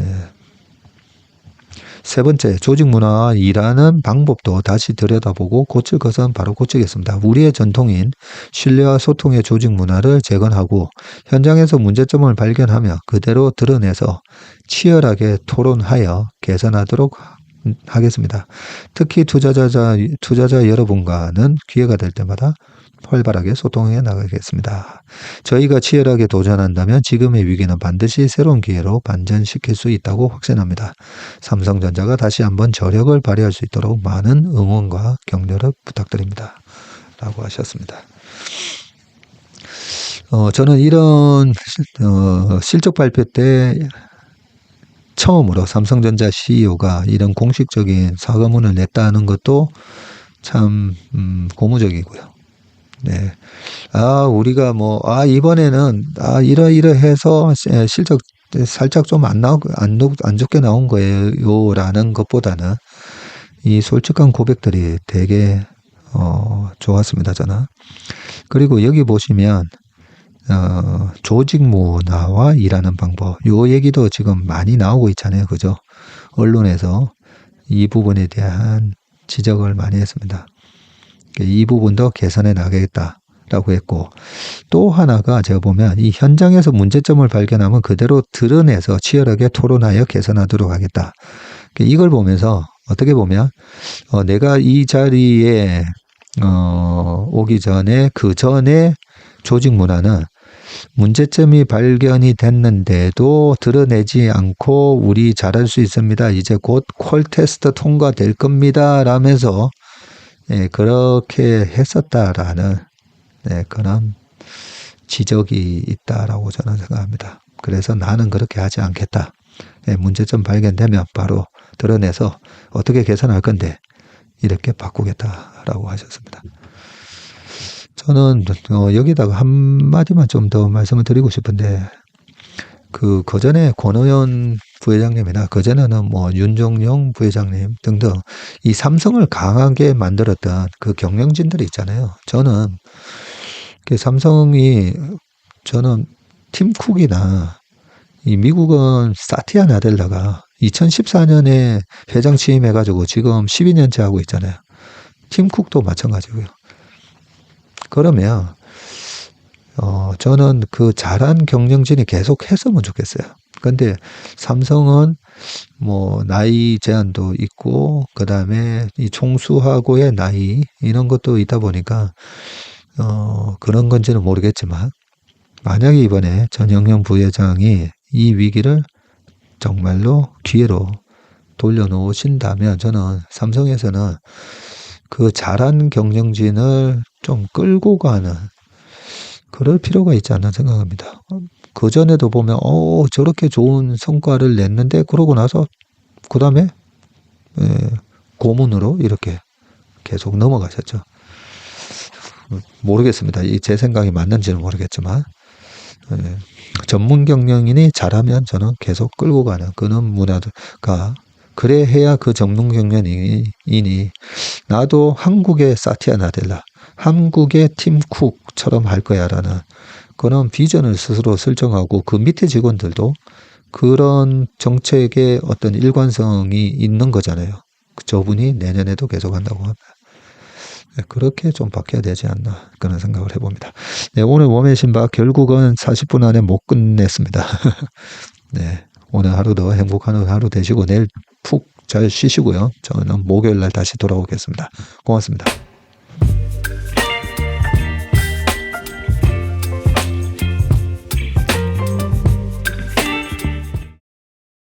세 번째, 조직 문화와 일하는 방법도 다시 들여다보고 고칠 것은 바로 고치겠습니다. 우리의 전통인 신뢰와 소통의 조직 문화를 재건하고 현장에서 문제점을 발견하며 그대로 드러내서 치열하게 토론하여 개선하도록 하겠습니다. 특히 투자자 여러분과는 기회가 될 때마다 활발하게 소통해 나가겠습니다. 저희가 치열하게 도전한다면 지금의 위기는 반드시 새로운 기회로 반전시킬 수 있다고 확신합니다. 삼성전자가 다시 한번 저력을 발휘할 수 있도록 많은 응원과 격려를 부탁드립니다. 라고 하셨습니다. 저는 이런 실적 발표 때 처음으로 삼성전자 CEO가 이런 공식적인 사과문을 냈다는 것도 참 고무적이고요. 네. 우리가 이번에는 이러이러해서 실적 살짝 좀 안 좋게 나온 거예요. 라는 것보다는 이 솔직한 고백들이 되게 좋았습니다. 저는. 그리고 여기 보시면 조직 문화와 일하는 방법, 요 얘기도 지금 많이 나오고 있잖아요. 그죠? 언론에서 이 부분에 대한 지적을 많이 했습니다. 이 부분도 개선해 나가겠다라고 했고, 또 하나가 제가 보면 이 현장에서 문제점을 발견하면 그대로 드러내서 치열하게 토론하여 개선하도록 하겠다. 이걸 보면서 어떻게 보면 내가 이 자리에 오기 전에 그 전에 조직 문화는 문제점이 발견이 됐는데도 드러내지 않고 우리 잘할 수 있습니다. 이제 곧 콜 테스트 통과될 겁니다. 라면서 그렇게 했었다라는 그런 지적이 있다라고 저는 생각합니다. 그래서 나는 그렇게 하지 않겠다. 문제점 발견되면 바로 드러내서 어떻게 개선할 건데 이렇게 바꾸겠다라고 하셨습니다. 저는 여기다가 한마디만 좀 더 말씀을 드리고 싶은데 그전에 권오현 부회장님이나 그전에는 윤종용 부회장님 등등 이 삼성을 강하게 만들었던 그 경영진들이 있잖아요. 저는 삼성이 팀 쿡이나 이 미국은 사티아 나델라가 2014년에 회장 취임해가지고 지금 12년째 하고 있잖아요. 팀 쿡도 마찬가지고요. 그러면 저는 그 잘한 경영진이 계속 했으면 좋겠어요. 근데 삼성은 나이 제한도 있고 그다음에 이 총수하고의 나이 이런 것도 있다 보니까 그런 건지는 모르겠지만 만약에 이번에 전영현 부회장이 이 위기를 정말로 기회로 돌려놓으신다면 저는 삼성에서는 그 잘한 경영진을 좀 끌고 가는 그럴 필요가 있지 않나 생각합니다. 그전에도 보면 저렇게 좋은 성과를 냈는데 그러고 나서 그 다음에 고문으로 이렇게 계속 넘어가셨죠. 모르겠습니다. 제 생각이 맞는지는 모르겠지만 전문 경영인이 잘하면 저는 계속 끌고 가는 그런 문화가 그래 해야 그 전문 경영인이 나도 한국의 사티아 나델라 한국의 팀 쿡처럼 할 거야라는 그런 비전을 스스로 설정하고 그 밑에 직원들도 그런 정책의 어떤 일관성이 있는 거잖아요. 저분이 내년에도 계속 한다고 합니다. 그렇게 좀 바뀌어야 되지 않나 그런 생각을 해봅니다. 네, 오늘 웜의 신박 결국은 40분 안에 못 끝냈습니다. 네, 오늘 하루도 행복한 하루 되시고 내일 푹 잘 쉬시고요. 저는 목요일 날 다시 돌아오겠습니다. 고맙습니다.